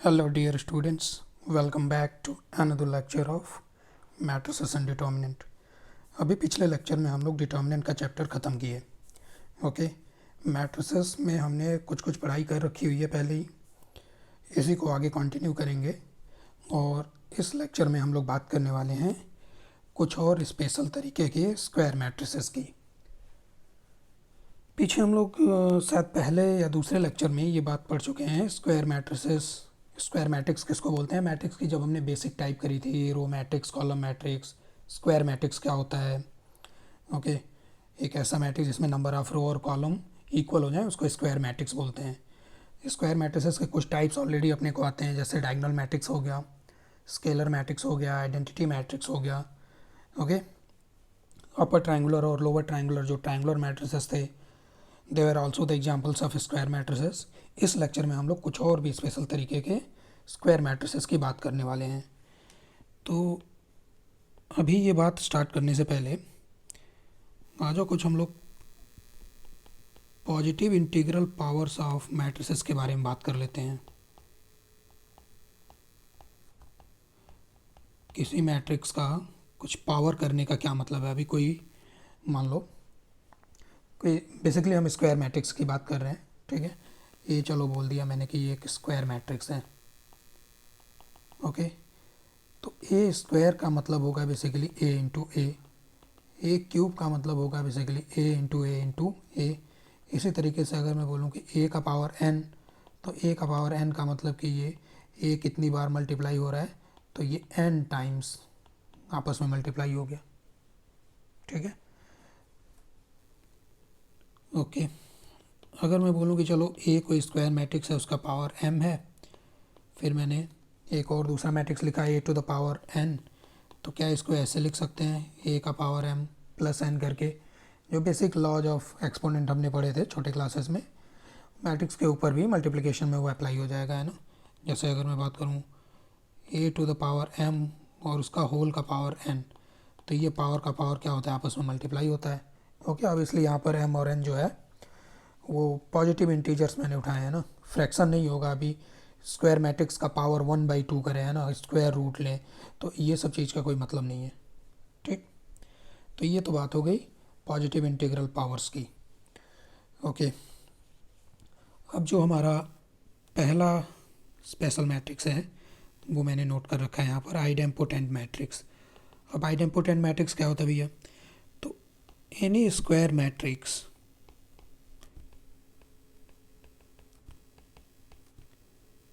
Hello dear students, welcome back to another lecture of matrices and determinant। अभी पिछले lecture में हम लोग डिटर्मिनेंट का चैप्टर ख़त्म किए। ओके, मैट्रिसेस में हमने कुछ कुछ पढ़ाई कर रखी हुई है पहले ही, इसी को आगे कंटिन्यू करेंगे। और इस लेक्चर में हम लोग बात करने वाले हैं कुछ और स्पेशल तरीके के स्क्वायर मैट्रिसेस की। पीछे हम लोग शायद पहले या दूसरे लेक्चर में ये बात पढ़ चुके हैं स्क्वायर मैट्रिसेस। स्क्वायर मैट्रिक्स किसको बोलते हैं? मैट्रिक्स की जब हमने बेसिक टाइप करी थी, row matrix, column matrix, square matrix क्या होता है। ओके, एक ऐसा मैट्रिक्स जिसमें नंबर ऑफ रो और कॉलम इक्वल हो जाए उसको स्क्वायर मैट्रिक्स बोलते हैं। स्क्वायर मैट्रिसेस के कुछ टाइप्स ऑलरेडी अपने को आते हैं, जैसे डायगोनल मैट्रिक्स हो गया, स्केलर मैट्रिक्स हो गया, आइडेंटिटी मैट्रिक्स हो गया। ओके, अपर ट्रायंगुलर और लोअर ट्रायंगुलर जो ट्रायंगुलर मैट्रिसेस थे, they are also the examples of square matrices. इस लेक्चर में हम लोग कुछ और भी स्पेशल तरीके के स्क्वायर मैट्रिसेस की बात करने वाले हैं। तो अभी ये बात स्टार्ट करने से पहले आ जाओ कुछ हम लोग positive integral powers of matrices के बारे में बात कर लेते हैं। किसी मैट्रिक्स का कुछ पावर करने का क्या मतलब है? अभी कोई मान लो कोई, बेसिकली हम स्क्वायर मैट्रिक्स की बात कर रहे हैं, ठीक है। ये चलो बोल दिया मैंने कि ये एक स्क्वायर मैट्रिक्स है। ओके, तो ए स्क्वायर का मतलब होगा बेसिकली ए इंटू ए क्यूब का मतलब होगा बेसिकली ए इंटू ए। इसी तरीके से अगर मैं बोलूँ कि ए का पावर एन, तो ए का पावर एन का मतलब कि ये ए कितनी बार मल्टीप्लाई हो रहा है, तो ये एन टाइम्स आपस में मल्टीप्लाई हो गया, ठीक है। ओके, अगर मैं बोलूँ कि चलो ए कोई स्क्वायर मैट्रिक्स है, उसका पावर एम है, फिर मैंने एक और दूसरा मैट्रिक्स लिखा ए टू द पावर एन, तो क्या इसको ऐसे लिख सकते हैं, ए का पावर एम प्लस एन करके। जो बेसिक लॉज ऑफ एक्सपोनेंट हमने पढ़े थे छोटे क्लासेस में, मैट्रिक्स के ऊपर भी मल्टीप्लिकेशन में वो अप्लाई हो जाएगा, है ना। जैसे अगर मैं बात करूँ ए टू द पावर एम और उसका होल का पावर एन, तो ये पावर का पावर क्या होता है, आपस में मल्टीप्लाई होता है। ओके, ऑब्वियसली यहाँ पर एम और एन जो है वो पॉजिटिव इंटीजर्स मैंने उठाए हैं ना, फ्रैक्शन नहीं होगा। अभी स्क्वायर मैट्रिक्स का पावर 1/2 करें, है ना, स्क्वायर रूट लें, तो ये सब चीज़ का कोई मतलब नहीं है, ठीक। तो ये तो बात हो गई पॉजिटिव इंटीग्रल पावर्स की। ओके, अब जो हमारा पहला स्पेशल मैट्रिक्स है वो मैंने नोट कर रखा है यहाँ पर, आइडेम्पोटेंट मैट्रिक्स। अब आइडेम्पोटेंट मैट्रिक्स क्या होता है भैया? तो N E square matrix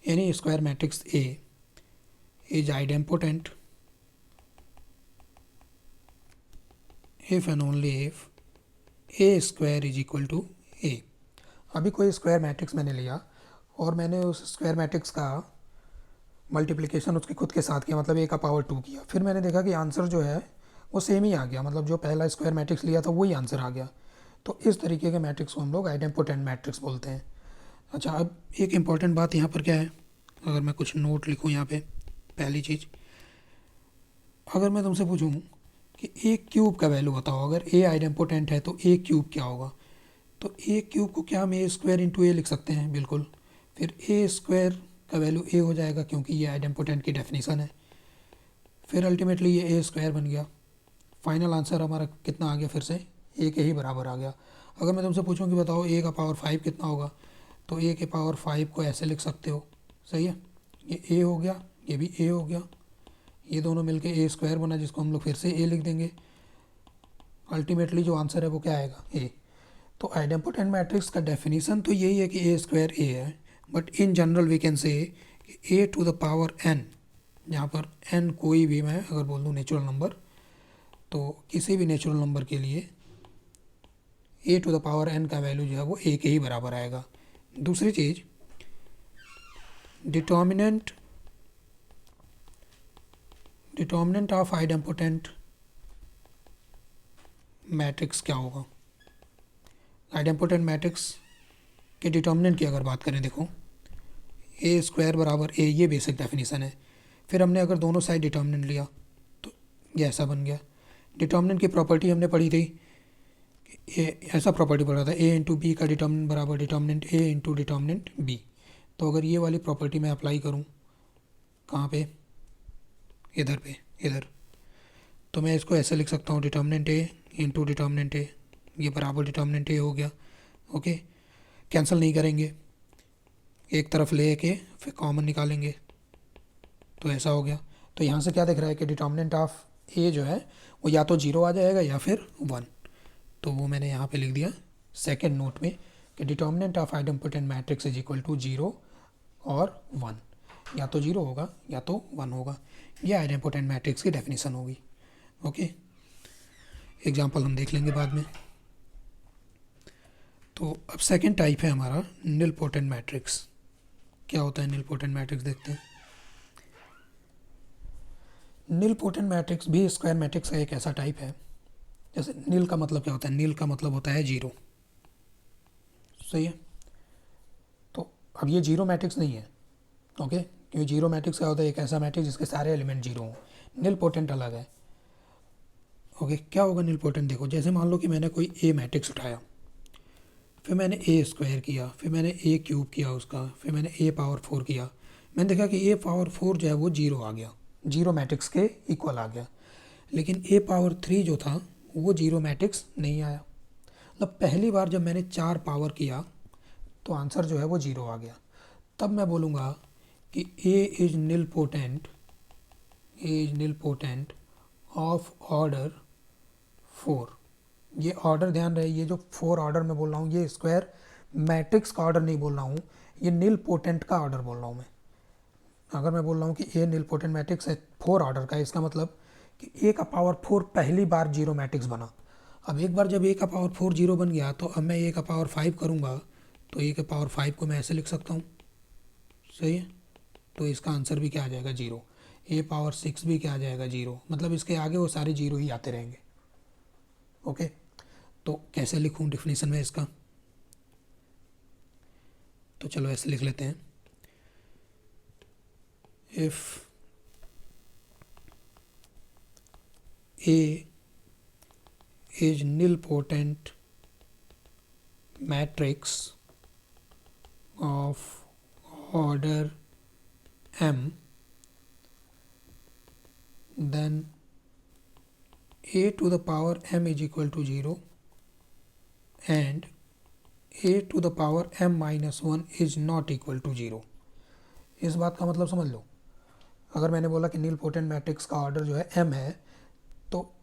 any square matrix A is idempotent if and only if A square is equal to A। अभी कोई स्क्वायर मैट्रिक्स मैंने लिया और मैंने उस स्क्वायर मैट्रिक्स का मल्टीप्लिकेशन उसके खुद के साथ किया, मतलब ए का पावर 2 किया। फिर मैंने देखा कि आंसर जो है वो सेम ही आ गया, मतलब जो पहला स्क्वायर मैट्रिक्स लिया था वही आंसर आ गया। तो इस तरीके के मैट्रिक्स को हम लोग आइडेम्पोटेंट मैट्रिक्स बोलते हैं। अच्छा, अब एक इम्पॉर्टेंट बात यहाँ पर क्या है, अगर मैं कुछ नोट लिखूँ यहाँ पे, पहली चीज़, अगर मैं तुमसे पूछूँ कि ए क्यूब का वैल्यू बताओ, अगर ए आइडेम्पोटेंट है तो ए क्यूब क्या होगा, तो ए क्यूब को क्या हम ए स्क्वायर इंटू ए लिख सकते हैं? बिल्कुल। फिर ए स्क्वायर का वैल्यू ए हो जाएगा क्योंकि ये आइडेम्पोटेंट की डेफिनेशन है। फिर अल्टीमेटली ये ए स्क्वायर बन गया। फाइनल आंसर हमारा कितना आ गया? फिर से ए के ही बराबर आ गया। अगर मैं तुमसे पूछूँ कि बताओ ए का पावर 5 कितना होगा, तो ए के पावर 5 को ऐसे लिख सकते हो, सही है। ये ए हो गया, ये भी ए हो गया, ये दोनों मिलके ए स्क्वायर बना, जिसको हम लोग फिर से ए लिख देंगे। अल्टीमेटली जो आंसर है वो क्या आएगा? ए। तो आइडेम्पोटेंट मैट्रिक्स का डेफिनेशन तो यही है कि ए स्क्वायर ए है, but in general we can say A to the power n, जहाँ पर एन कोई भी, मैं अगर बोल दूँ नेचुरल नंबर, तो किसी भी नेचुरल नंबर के लिए ए टू द पावर एन का वैल्यू जो है वो ए के ही बराबर आएगा। दूसरी चीज़, डिटर्मिनेंट ऑफ आइडेम्पोटेंट मैट्रिक्स क्या होगा? आइडेम्पोटेंट मैट्रिक्स के डिटर्मिनेंट की अगर बात करें, देखो ए स्क्वायर बराबर ए, ये बेसिक डेफिनेशन है। फिर हमने अगर दोनों साइड डिटर्मिनेंट लिया तो ये ऐसा बन गया। डिटर्मिनेंट की प्रॉपर्टी हमने पढ़ी थी, ऐसा प्रॉपर्टी पढ़ा था, ए इंटू बी का डिटर्मिनेंट बराबर डिटर्मिनेंट ए इंटू डिटर्मिनेंट बी। तो अगर ये वाली प्रॉपर्टी मैं अप्लाई करूँ कहाँ पे, इधर पे, इधर। तो मैं इसको ऐसे लिख सकता हूँ, डिटर्मिनेंट ए इंटू डिटर्मिनेंट ए, ये बराबर डिटर्मिनेंट ए हो गया। ओके, कैंसिल नहीं करेंगे, एक तरफ ले के फिर कॉमन निकालेंगे, तो ऐसा हो गया। तो यहाँ से क्या दिख रहा है कि डिटर्मिनेंट ऑफ ए जो है वो या तो 0 आ जाएगा या फिर 1। तो वो मैंने यहाँ पे लिख दिया सेकेंड नोट में कि determinant of idempotent matrix is equal to 0 और 1, या तो 0 होगा या तो 1 होगा। ये आइडेम्पोटेंट मैट्रिक्स की डेफिनेशन होगी। ओके, एग्जाम्पल हम देख लेंगे बाद में। तो अब सेकेंड टाइप है हमारा निलपोटेंट मैट्रिक्स। क्या होता है निलपोटेंट मैट्रिक्स, देखते हैं। निलपोटेंट मैट्रिक्स भी स्क्वायर मैट्रिक्स का एक ऐसा टाइप है। जैसे नील का मतलब क्या होता है, नील का मतलब होता है 0, सही है। तो अब ये 0 मैट्रिक्स नहीं है, ओके, क्योंकि 0 मैट्रिक्स क्या होता है, एक ऐसा मैट्रिक्स जिसके सारे एलिमेंट 0 हों। निलपोटेंट अलग है। ओके, क्या होगा निलपोटेंट, देखो जैसे मान लो कि मैंने कोई ए मैट्रिक्स उठाया, फिर मैंने ए स्क्वायर किया, फिर मैंने ए क्यूब किया उसका, फिर मैंने ए पावर 4 किया, मैंने देखा कि ए पावर 4 जो है वो 0 आ गया, 0 मैट्रिक्स के इक्वल आ गया। लेकिन ए पावर 3 जो था वो 0 मैट्रिक्स नहीं आया। मतलब पहली बार जब मैंने 4 पावर किया तो आंसर जो है वो 0 आ गया। तब मैं बोलूँगा कि ए इज निलपोटेंट ऑफ ऑर्डर 4। ये ऑर्डर ध्यान रहे, ये जो 4 ऑर्डर मैं बोल रहा हूँ ये स्क्वायर मैट्रिक्स का ऑर्डर नहीं बोल रहा हूँ, ये निलपोटेंट का ऑर्डर बोल रहा हूँ मैं। अगर मैं बोल रहा हूँ कि ए निलपोटेंट मैट्रिक्स है 4 ऑर्डर का, इसका मतलब कि ए का पावर 4 पहली बार 0 मैट्रिक्स बना। अब एक बार जब ए का पावर 4 0 बन गया तो अब मैं ए का पावर 5 करूँगा तो ए का पावर 5 को मैं ऐसे लिख सकता हूँ, सही है। तो इसका आंसर भी क्या आ जाएगा 0। ए पावर 6 भी क्या आ जाएगा 0, मतलब इसके आगे वो सारे 0 ही आते रहेंगे। ओके, तो कैसे लिखूँ डिफिनीशन में इसका, तो चलो ऐसे लिख लेते हैं। If A is nilpotent matrix of order m, then a to the power m is equal to 0 and a to the power m minus 1 is not equal to 0। इस बात का मतलब समझ लो, अगर मैंने बोला कि निलपोटेंट मैट्रिक्स का ऑर्डर जो है m है, तो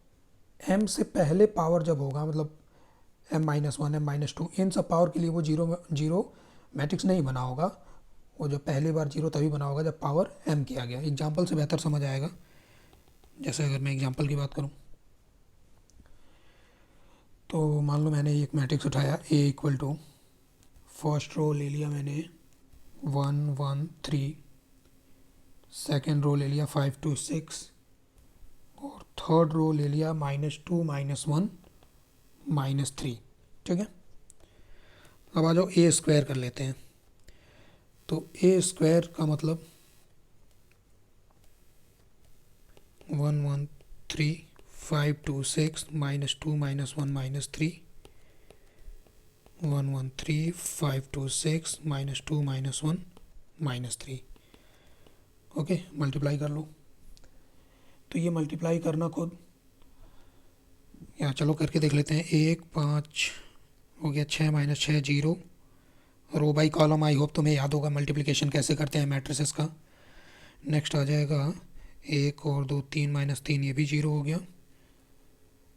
m से पहले पावर जब होगा, मतलब m माइनस 1 m माइनस 2, इन सब पावर के लिए वो 0 मैट्रिक्स नहीं बना होगा। वो जब पहली बार 0 तभी बना होगा जब पावर m किया गया। एग्जाम्पल से बेहतर समझ आएगा। जैसे अगर मैं एग्जाम्पल की बात करूं, तो मान लो मैंने एक मैट्रिक्स उठाया a equal to, first row ले लिया मैंने 1 1 3, सेकेंड रो ले लिया 5 2 6 और थर्ड रो ले लिया -2 -1 -3, ठीक है। अब आ जाओ ए स्क्वायर कर लेते हैं। तो ए स्क्वायर का मतलब 1 1 3 5 2 6 -2 -1 -3 1 1 3 5 2 6 -2 -1 -3। ओके, मल्टीप्लाई कर लो। तो ये मल्टीप्लाई करना खुद, या चलो करके देख लेते हैं। 1 5 हो गया, 6 -6 0, रो बाई कॉलम। आई होप तुम्हें याद होगा मल्टीप्लिकेशन कैसे करते हैं मैट्रिसेस का। नेक्स्ट आ जाएगा 1 और 2 3 -3, ये भी 0 हो गया।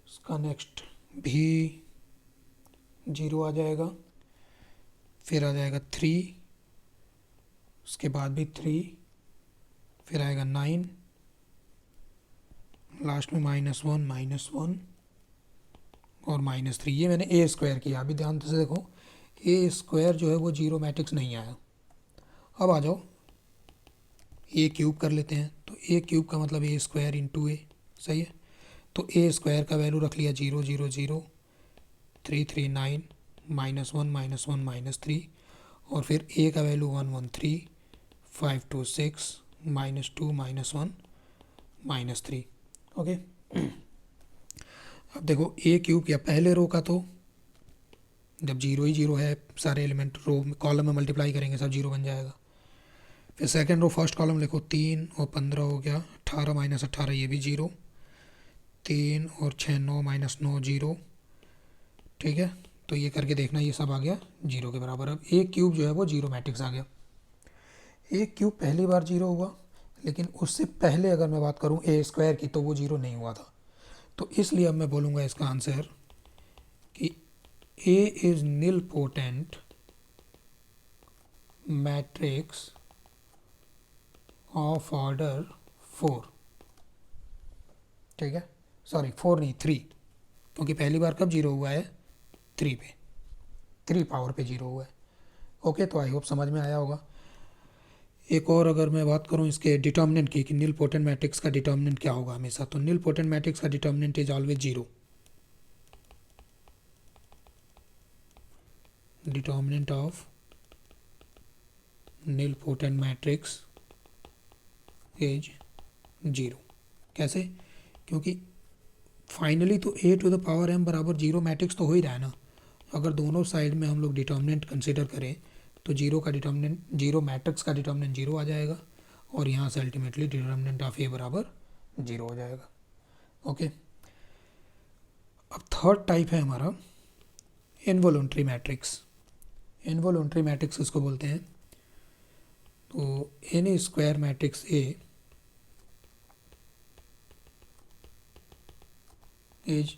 इसका नेक्स्ट भी 0 आ जाएगा, फिर आ जाएगा 3, उसके बाद भी 3, फिर आएगा 9, लास्ट में -1 -1 और -3। ये मैंने ए स्क्वायर किया। अभी ध्यान से देखो, ए स्क्वायर जो है वो 0 मैट्रिक्स नहीं आया। अब आ जाओ ए क्यूब कर लेते हैं। तो ए क्यूब का मतलब ए स्क्वायर इंटू ए, सही है। तो ए स्क्वायर का वैल्यू रख लिया 0 0 0 3 3 9 -1 -1 -3, और फिर ए का वैल्यू 1 1 3 5 2 6 -2 -1 -3। ओके, अब देखो ए क्यूब किया पहले रो का, तो जब 0 ही 0 है, सारे एलिमेंट रो कॉलम में मल्टीप्लाई करेंगे सब 0 बन जाएगा। फिर सेकेंड रो फर्स्ट कॉलम लिखो, 3 और 15 हो गया, 18 - 18 ये भी 0, 3 और 6 9 - 9 0। ठीक है, तो ये करके देखना, ये सब आ गया 0 के बराबर। अब ए क्यूब जो है वो 0 मैट्रिक्स आ गया। ए क्यूब पहली बार 0 हुआ, लेकिन उससे पहले अगर मैं बात करूँ ए स्क्वायर की तो वो 0 नहीं हुआ था। तो इसलिए अब मैं बोलूँगा इसका आंसर कि A is nil potent matrix of order 4। ठीक है, सॉरी 4 नहीं 3, क्योंकि पहली बार कब 0 हुआ है, 3 पे, 3 पावर पे 0 हुआ है। ओके, तो आई होप समझ में आया होगा। एक और अगर मैं बात करूं इसके डिटर्मिनेंट की कि नील पोटेंट मैट्रिक्स का डिटर्मिनेंट क्या होगा हमेशा, तो नील पोटेंट मैट्रिक्स का determinant is always 0। Determinant of nilpotent matrix is 0। कैसे? क्योंकि फाइनली तो a⁴m बराबर 0 मैट्रिक्स तो हो ही रहा है ना। अगर दोनों साइड में हम लोग डिटर्मिनेंट कंसिडर करें तो 0 का डिटर्मिनेंट, 0 मैट्रिक्स का डिटर्मिनेंट 0 आ जाएगा, और यहाँ से अल्टीमेटली डिटर्मिनेंट ऑफ ए बराबर 0 हो जाएगा। ओके, अब थर्ड टाइप है हमारा इनवॉल्यूंटरी मैट्रिक्स। इनवॉल्यूंटरी मैट्रिक्स इसको बोलते हैं। तो N E square matrix A is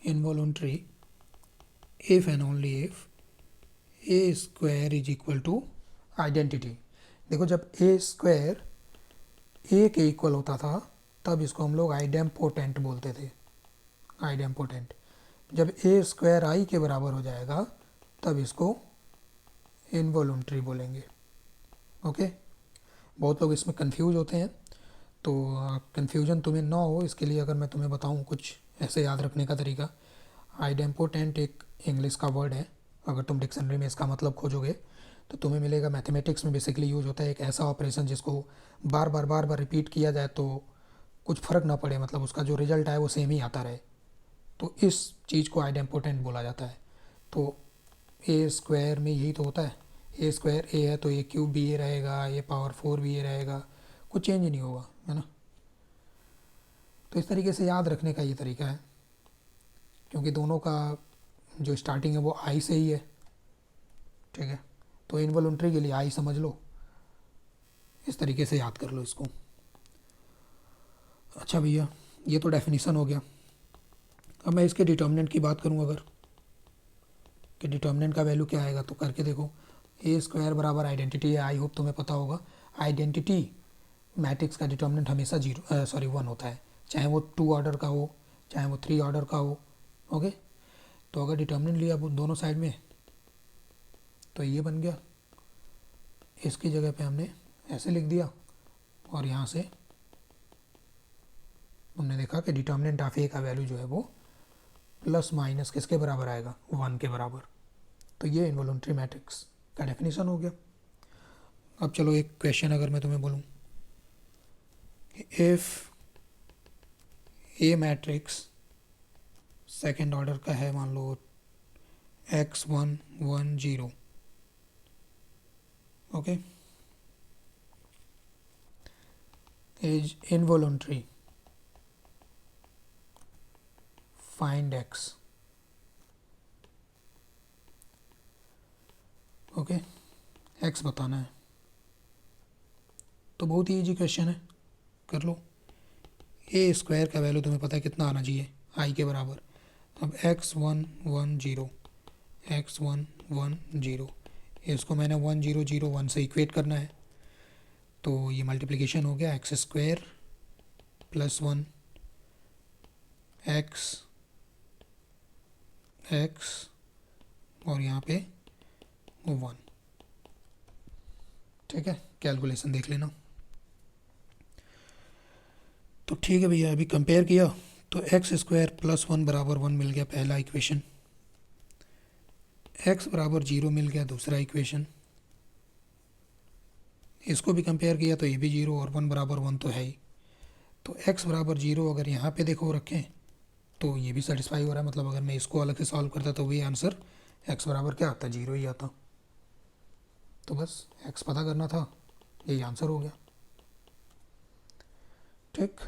involuntary if and only if a square is equal to identity। देखो, जब a स्क्वायर a के इक्वल होता था तब इसको हम लोग आइडेम्पोटेंट बोलते थे, आइडेम्पोटेंट। जब a स्क्वायर i के बराबर हो जाएगा तब इसको इनवॉल्यूंटरी बोलेंगे। ओके, बहुत लोग इसमें कंफ्यूज होते हैं, तो कंफ्यूजन तुम्हें ना हो इसके लिए अगर मैं तुम्हें बताऊं कुछ ऐसे याद रखने का तरीका। आइडेम्पोटेंट एक इंग्लिश का वर्ड है, अगर तुम डिक्शनरी में इसका मतलब खोजोगे तो तुम्हें मिलेगा मैथमेटिक्स में बेसिकली यूज होता है एक ऐसा ऑपरेशन जिसको बार बार रिपीट किया जाए तो कुछ फ़र्क ना पड़े, मतलब उसका जो रिजल्ट आए वो सेम ही आता रहे, तो इस चीज़ को आइडेम्पोटेंट बोला जाता है। तो ए स्क्वायर में यही तो होता है, ए स्क्वायर ए है तो ए क्यूब भी ए रहेगा, ए पावर 4 भी ए रहेगा, कुछ चेंज नहीं होगा, है ना। तो इस तरीके से याद रखने का ये तरीका है, क्योंकि दोनों का जो स्टार्टिंग है वो आई से ही है। ठीक है, तो इनवॉल्यूंटरी के लिए आई समझ लो, इस तरीके से याद कर लो इसको। अच्छा भैया, ये तो डेफिनेशन हो गया। अब मैं इसके डिटर्मिनेंट की बात करूँ अगर, कि डिटर्मिनेंट का वैल्यू क्या आएगा, तो करके देखो। ए स्क्वायर बराबर आइडेंटिटी है, आई होप तुम्हें पता होगा। आइडेंटिटी मैट्रिक्स का डिटर्मिनेंट हमेशा 1 होता है, चाहे वो 2 ऑर्डर का हो चाहे वो 3 ऑर्डर का हो। ओके, तो अगर डिटर्मिनेंट लिया वो दोनों साइड में तो ये बन गया, इसकी जगह पे हमने ऐसे लिख दिया, और यहाँ से हमने देखा कि डिटर्मिनेंट ऑफ ए का वैल्यू जो है वो प्लस माइनस किसके बराबर आएगा, 1 के बराबर। तो ये इनवॉल्यूंटरी मैट्रिक्स का डेफिनेशन हो गया। अब चलो एक क्वेश्चन अगर मैं तुम्हें बोलूँ, if A matrix second order का है, मान लो x1 1 0, okay, is involuntary, find x। Okay, x बताना है, तो बहुत ही ईजी क्वेश्चन है, कर लो। ए स्क्वायर का वैल्यू तुम्हें पता है कितना आना चाहिए, आई के बराबर। अब x1 1 0, x1 1 0, इसको मैंने 1 0 0 1 से इक्वेट करना है, तो ये मल्टीप्लिकेशन हो गया, x square plus 1 x x और यहाँ पे 1। ठीक है, कैलकुलेशन देख लेना। तो ठीक है भैया, अभी कंपेयर किया तो एक्स स्क्वायर प्लस 1 बराबर 1 मिल गया पहला इक्वेशन, एक्स बराबर 0 मिल गया दूसरा इक्वेशन, इसको भी कंपेयर किया तो ये भी 0 और 1 बराबर 1 तो है ही। तो x बराबर 0 अगर यहाँ पे देखो रखें तो ये भी सेटिस्फाई हो रहा है, मतलब अगर मैं इसको अलग से सॉल्व करता तो भी आंसर x बराबर क्या आता, 0 ही आता। तो बस एक्स पता करना था, यही आंसर हो गया। ठीक,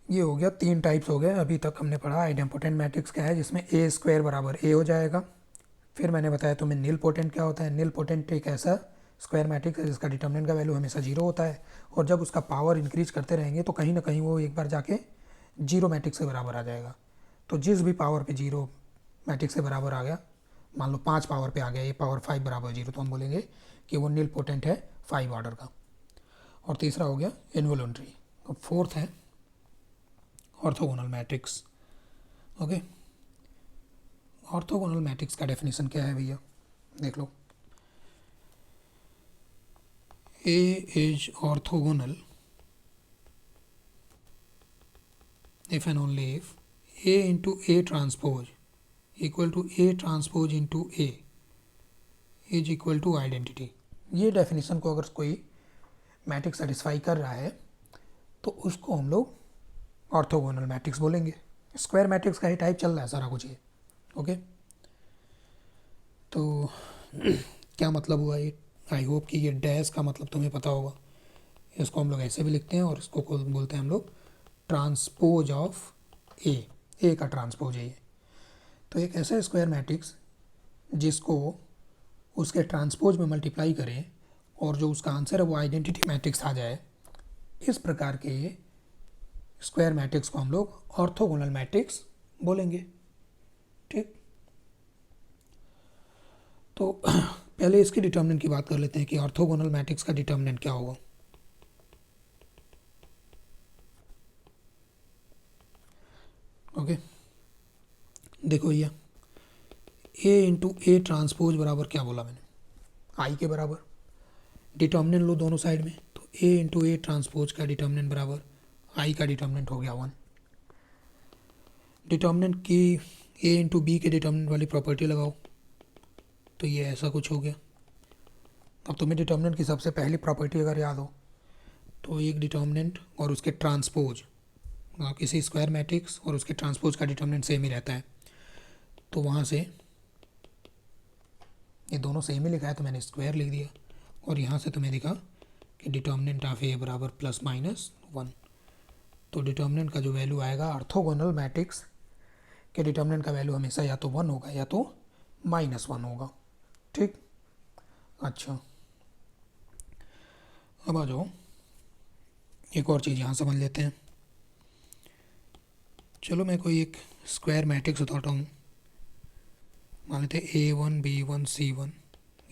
ये हो गया, 3 टाइप्स हो गए अभी तक हमने पढ़ा। आइडेम्पोटेंट मैट्रिक्स क्या है, जिसमें ए स्क्वायर बराबर ए हो जाएगा। फिर मैंने बताया तुम्हें नील पोटेंट क्या होता है। नील पोटेंट एक ऐसा स्क्वायर मैट्रिक्स है जिसका डिटर्मिनेंट का वैल्यू हमेशा जीरो होता है, और जब उसका पावर इंक्रीज करते रहेंगे तो कहीं ना कहीं वो एक बार जाके जीरो मैट्रिक्स के बराबर आ जाएगा। तो जिस भी पावर पे जीरो मैट्रिक्स के बराबर आ गया, मान लो 5 पावर पे आ गया, ये पावर 5 बराबर जीरो, तो हम बोलेंगे कि वो नील पोटेंट है 5 ऑर्डर का। और तीसरा हो गया इनवॉल्यूंटरी। अब फोर्थ है orthogonal matrix. Okay, orthogonal matrix का डेफिनेशन क्या है भैया, देख लो। A is orthogonal if and only if A into A transpose equal to A transpose into A is equal to identity। ये डेफिनेशन को अगर कोई मैट्रिक्स सेटिस्फाई कर रहा है तो उसको हम लोग ऑर्थोगोनल मैट्रिक्स बोलेंगे। स्क्वायर मैट्रिक्स का ही टाइप चल रहा है सारा कुछ ये। ओके, तो क्या मतलब हुआ ये, आई होप कि ये डैश का मतलब तुम्हें पता होगा। इसको हम लोग ऐसे भी लिखते हैं और इसको बोलते हैं हम लोग ट्रांसपोज ऑफ ए का ट्रांसपोज है ये। तो एक ऐसा स्क्वायर मैट्रिक्स जिसको उसके ट्रांसपोज में मल्टीप्लाई करें और जो उसका आंसर है वो आइडेंटिटी मैट्रिक्स आ जाए, इस प्रकार के स्क्वायर मैट्रिक्स को हम लोग ऑर्थोगोनल मैट्रिक्स बोलेंगे। ठीक, तो पहले इसके डिटर्मिनेंट की बात कर लेते हैं कि ऑर्थोगोनल मैट्रिक्स का डिटर्मिनेंट क्या होगा। ओके, देखो भैया, ए इंटू ए ट्रांसपोज बराबर क्या बोला मैंने, आई के बराबर। डिटर्मिनेंट लो दोनों साइड में, तो ए इंटू ए ट्रांसपोज का डिटर्मिनेंट बराबर आई का डिटर्मिनेंट हो गया 1। डिटर्मिनेंट की ए इंटू बी के डिटर्मिनेंट वाली प्रॉपर्टी लगाओ, तो ये ऐसा कुछ हो गया। अब तुम्हें डिटर्मिनेंट की सबसे पहली प्रॉपर्टी अगर याद हो तो एक डिटर्मिनेंट और उसके ट्रांसपोज, किसी स्क्वायर मैट्रिक्स और उसके ट्रांसपोज का डिटर्मिनेंट सेम ही रहता है, तो वहाँ से ये दोनों सेम ही लिखा है तो मैंने स्क्वायर लिख दिया, और यहाँ से तुम्हें दिखा कि डिटर्मिनेंट ऑफ ए बराबर प्लस माइनस 1। तो डिटर्मिनेंट का जो वैल्यू आएगा ऑर्थोगोनल मैट्रिक्स के डिटर्मिनेंट का वैल्यू हमेशा या तो 1 होगा या तो -1 होगा। ठीक, अच्छा, अब आ जाओ एक और चीज़ यहाँ समझ लेते हैं। चलो मैं कोई एक स्क्वायर मैट्रिक्स बताता हूँ। मान लेते A1 B1 C1,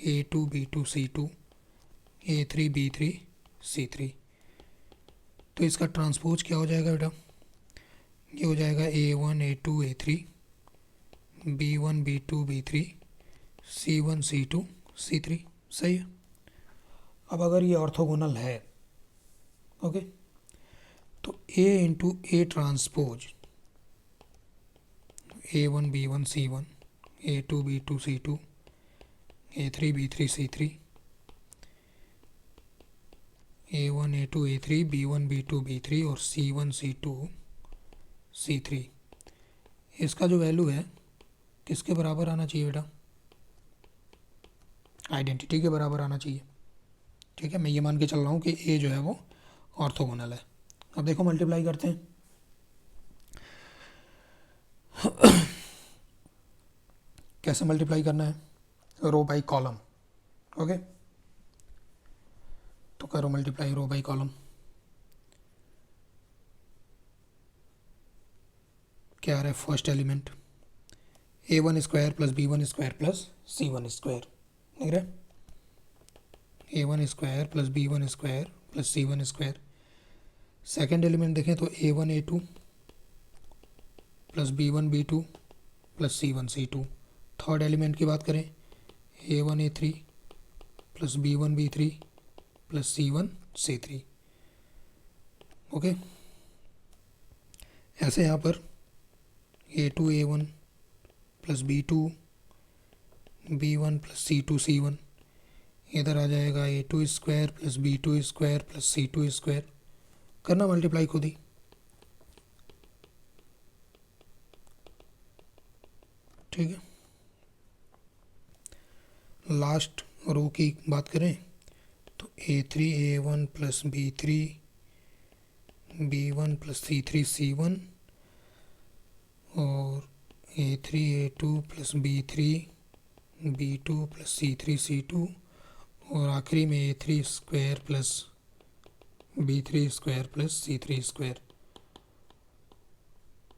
A2 B2 C2, A3 B3 C3। तो इसका ट्रांसपोज क्या हो जाएगा बेटा, ये हो जाएगा A1 A2 A3, B1 B2 B3, C1 C2 C3। सही है। अब अगर ये ऑर्थोगोनल है, ओके, तो A into A transpose A1 B1 C1, A2 B2 C2, A3 B3 C3, A1 A2 A3, B1 B2 B3 और C1 C2 C3, इसका जो वैल्यू है किसके बराबर आना चाहिए बेटा, आइडेंटिटी के बराबर आना चाहिए। ठीक है, मैं ये मान के चल रहा हूँ कि ए जो है वो ऑर्थोगोनल है। अब देखो मल्टीप्लाई करते हैं। कैसे मल्टीप्लाई करना है, रो बाई कॉलम। ओके, तो करो मल्टीप्लाई रो बाई कॉलम। क्या आ रहा है, first element A1 square plus B1 square plus C1 square, देख रहे, A1 square plus B1 square plus C1 square. Second element देखें तो A1 A2 plus B1 B2 plus C1 C2। Third element की बात करें A1 A3 plus B1 B3 plus C1 C3। Okay, ऐसे यहाँ पर A2 A1 plus B2 B1 plus C2 C1, इधर आ जाएगा A2 square plus B2 square plus C2 square. करना multiply खुद ही। ठीक है, लास्ट रो की बात करें तो A3 A1 plus B3 B1 plus C3 C1 और A3 A2 plus B3 B2 plus C3 C2 और आखिरी में A3 square plus B3 square plus C3 square.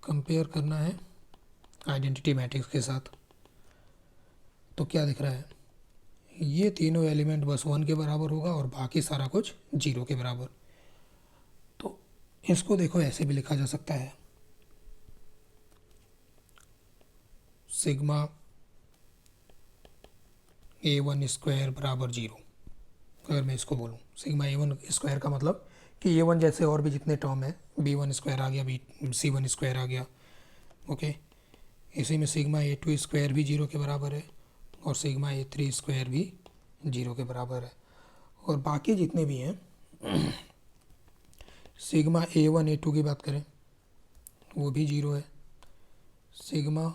Compare करना है आइडेंटिटी मैट्रिक्स के साथ। तो क्या दिख रहा है, ये तीनों एलिमेंट बस 1 के बराबर होगा और बाकी सारा कुछ 0 के बराबर। तो इसको देखो ऐसे भी लिखा जा सकता है, सिग्मा A1 स्क्वायर बराबर 0। अगर मैं इसको बोलूँ सिग्मा A1 स्क्वायर का मतलब कि A1 जैसे और भी जितने टर्म है, B1 स्क्वायर आ गया, C1 स्क्वायर आ गया, ओके। इसी में सिग्मा A2 स्क्वायर भी 0 के बराबर है और सिग्मा A3 स्क्वायर भी 0 के बराबर है। और बाकी जितने भी हैं सिग्मा A1 A2 की बात करें वो भी 0 है, सिग्मा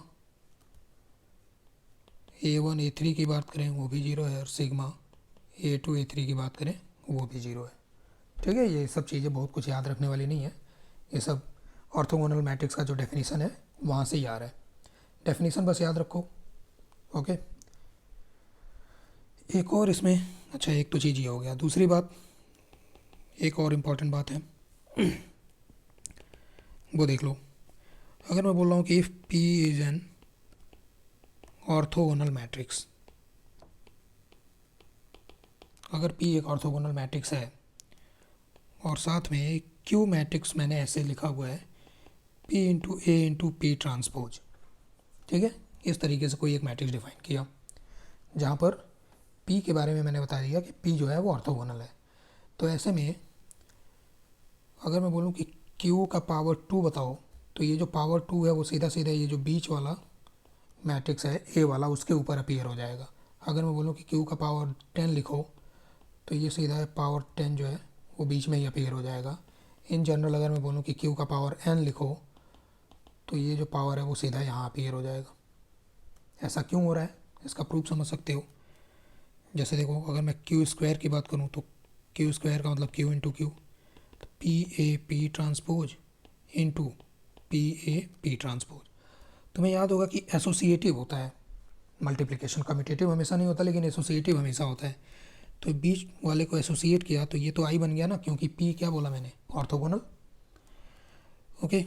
A1 A3 की बात करें वो भी 0 है और सिग्मा A2 A3 की बात करें वो भी 0 है। ठीक है, ये सब चीज़ें बहुत कुछ याद रखने वाली नहीं है, ये सब ऑर्थोगोनल मैट्रिक्स का जो डेफिनेशन है वहाँ से ही आ रहा है। डेफिनेशन बस याद रखो, ओके। एक और इसमें, अच्छा एक तो चीज़ ये हो गया। दूसरी बात, एक और इम्पॉर्टेंट बात है वो देख लो। अगर मैं बोल रहा हूँ कि if P is an orthogonal matrix, अगर P एक ऑर्थोगोनल मैट्रिक्स है और साथ में Q मैट्रिक्स मैंने ऐसे लिखा हुआ है P into A into P transpose, ठीक है, इस तरीके से कोई एक मैट्रिक्स डिफाइन किया जहाँ पर P के बारे में मैंने बता दिया कि P जो है वो ऑर्थोगोनल है। तो ऐसे में अगर मैं बोलूँ कि Q का पावर 2 बताओ, तो ये जो पावर 2 है वो सीधा सीधा ये जो बीच वाला मैट्रिक्स है A वाला उसके ऊपर अपीयर हो जाएगा। अगर मैं बोलूँ कि Q का पावर 10 लिखो तो ये सीधा पावर 10 जो है वो बीच में ही अपीयर हो जाएगा। इन जनरल अगर मैं बोलूँ कि Q का पावर n लिखो तो ये जो पावर है वो सीधा यहाँ अपीयर हो जाएगा। ऐसा क्यों हो रहा है इसका प्रूफ समझ सकते हो। जैसे देखो, अगर मैं Q स्क्वायर की बात करूँ तो Q स्क्वायर का मतलब Q इंटू Q, तो P transpose into P transpose. तुम्हें याद होगा कि एसोसिएटिव होता है मल्टीप्लिकेशन, कम्यूटेटिव हमेशा नहीं होता लेकिन एसोसिएटिव हमेशा होता है। तो बीच वाले को एसोसिएट किया तो ये तो आई बन गया ना, क्योंकि P क्या बोला मैंने, ऑर्थोगोनल, ओके।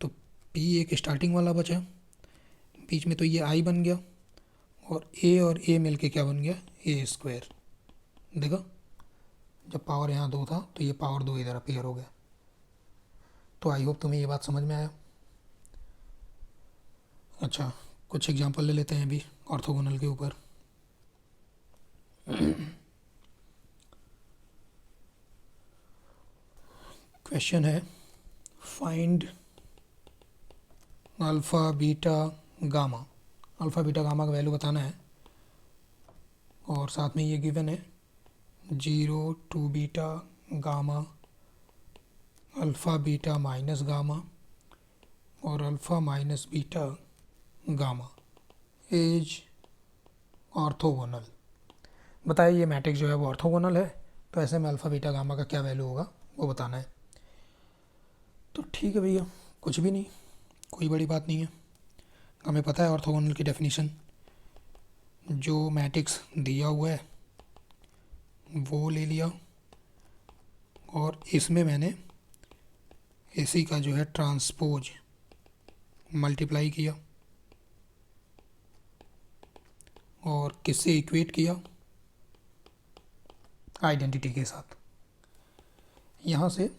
तो P एक स्टार्टिंग वाला बचा, बीच में तो ये आई बन गया और A मिलके क्या बन गया, A स्क्वायर। देखो जब पावर यहाँ 2 था तो ये पावर 2 इधर अपीयर हो गया। तो आई होप तुम्हें ये बात समझ में आया। अच्छा, कुछ एग्जांपल ले लेते हैं अभी ऑर्थोगोनल के ऊपर। क्वेश्चन है find alpha beta gamma. Alpha beta gamma का वैल्यू बताना है और साथ में ये गिवन है 0 2 beta gamma, alpha beta minus gamma और alpha minus beta gamma is orthogonal. बताइए ये मैट्रिक्स जो है वो ऑर्थोगोनल है, तो ऐसे में अल्फ़ा बीटा गामा का क्या वैल्यू होगा वो बताना है। तो ठीक है भैया, कुछ भी नहीं, कोई बड़ी बात नहीं है, हमें पता है ऑर्थोगोनल की डेफिनेशन। जो मैट्रिक्स दिया हुआ है वो ले लिया और इसमें मैंने इसी का जो है ट्रांसपोज मल्टीप्लाई किया और किससे इक्वेट किया, आइडेंटिटी के साथ। यहाँ से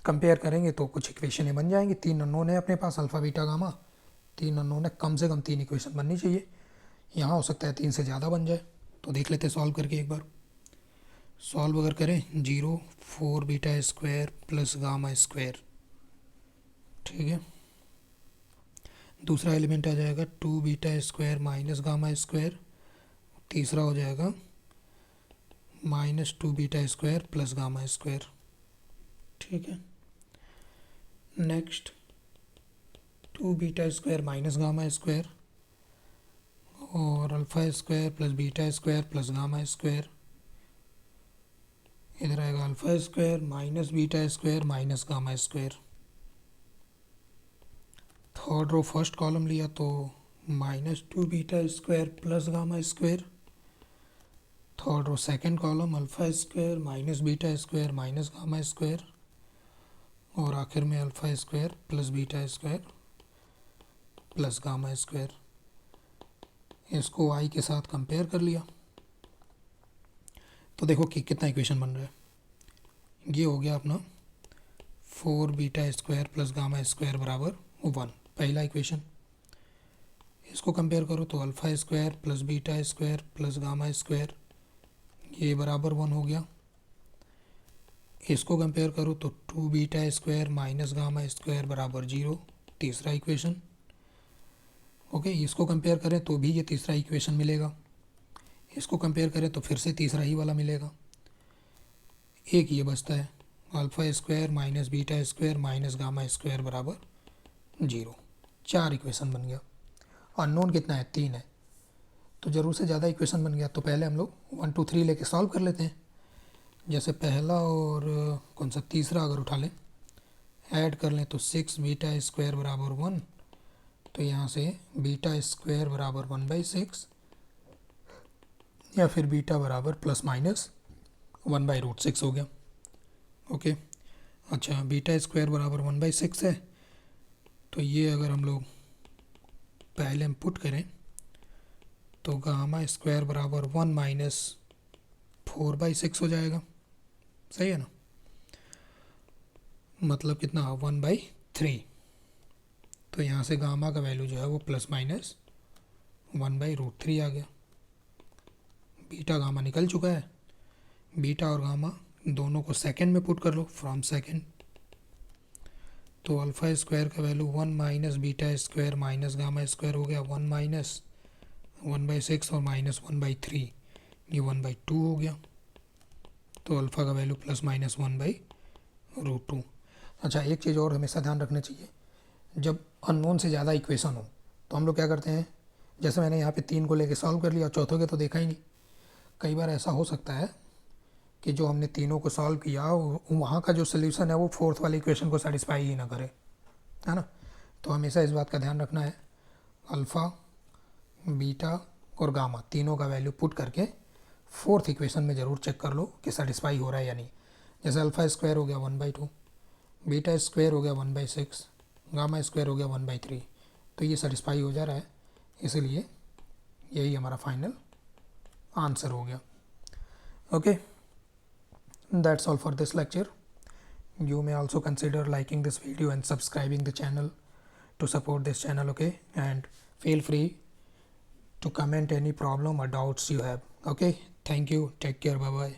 कंपेयर करेंगे तो कुछ इक्वेशनें बन जाएंगी। 3 अननोन है अपने पास, अल्फ़ा बीटा गामा 3 अननोन है, कम से कम 3 इक्वेशन बननी चाहिए। यहाँ हो सकता है 3 से ज़्यादा बन जाए, तो देख लेते सॉल्व करके एक बार। सॉल्व अगर करें 0 4 beta square plus gamma square, ठीक है। दूसरा एलिमेंट आ जाएगा 2 beta square minus gamma square, तीसरा हो जाएगा -2 beta square plus gamma square, ठीक है। Next 2 beta square minus gamma square और alpha square plus beta square plus gamma square, इधर आएगा alpha square minus beta square minus gamma square. Third row first column लिया तो -2 beta square plus gamma square. Third row second column alpha square minus beta square minus gamma square, और आखिर में alpha square plus beta square plus gamma square. इसको y के साथ compare कर लिया तो देखो कि कितना इक्वेशन बन रहा है। ये हो गया अपना 4 beta square plus gamma square बराबर 1, पहला इक्वेशन। इसको कंपेयर करो तो alpha square plus beta square plus gamma square ये बराबर 1 हो गया। इसको कंपेयर करो तो 2 beta square minus gamma square बराबर 0, तीसरा इक्वेशन। ओके, इसको कंपेयर करें तो भी ये तीसरा इक्वेशन मिलेगा, इसको कंपेयर करें तो फिर से तीसरा ही वाला मिलेगा। एक ये बचता है alpha square minus beta square minus gamma square बराबर 0, 4 इक्वेशन बन गया। अननोन कितना है? 3 है, तो ज़रूर से ज़्यादा इक्वेशन बन गया। तो पहले हम लोग 1 2 3 लेके सॉल्व कर लेते हैं। जैसे पहला और कौन सा तीसरा अगर उठा लें, ऐड कर लें तो 6 बीटा स्क्वायर बराबर 1, तो यहाँ से बीटा स्क्वायर बराबर 1/6 या फिर बीटा बराबर प्लस माइनस 1/√6 हो गया। ओके, अच्छा बीटा स्क्वायर बराबर 1/6 है, तो ये अगर हम लोग पहले हम पुट करें तो गामा स्क्वायर बराबर 1 माइनस 4/6 हो जाएगा। सही है ना, मतलब कितना 1/3। तो यहाँ से गामा का वैल्यू जो है वो प्लस माइनस 1/√3 आ गया। बीटा गामा निकल चुका है, बीटा और गामा दोनों को सेकंड में पुट कर लो, फ्रॉम सेकंड। तो अल्फ़ा स्क्वायर का value 1 minus beta square minus gamma square हो गया 1 माइनस 1/6 और माइनस 1/3, ये 1/2 हो गया। तो अल्फ़ा का वैल्यू प्लस माइनस 1/√2। अच्छा, एक चीज़ और हमेशा ध्यान रखना चाहिए, जब अननोन से ज़्यादा इक्वेशन हो तो हम लोग क्या करते हैं, जैसे मैंने यहाँ पे 3 को लेके सॉल्व कर लिया, चौथों के तो देखा ही नहीं। कई बार ऐसा हो सकता है कि जो हमने तीनों को सॉल्व किया वहाँ का जो सोल्यूशन है वो फोर्थ वाले इक्वेशन को सेटिस्फाई ही ना करे, है ना। तो हमेशा इस बात का ध्यान रखना है, अल्फ़ा बीटा और गामा तीनों का वैल्यू पुट करके फोर्थ इक्वेशन में ज़रूर चेक कर लो कि सेटिस्फाई हो रहा है या नहीं। जैसे अल्फ़ा स्क्वायर हो गया 1/2, बीटा स्क्वायर हो गया 1/6, गामा स्क्वायर हो गया 1/3, तो ये सेटिस्फाई हो जा रहा है, इसलिए यही हमारा फाइनल आंसर हो गया। Okay, that's all for this lecture. You may also consider liking this video and subscribing the channel to support this channel, okay, and feel free to comment any problem or doubts you have. Okay, thank you, take care, bye bye.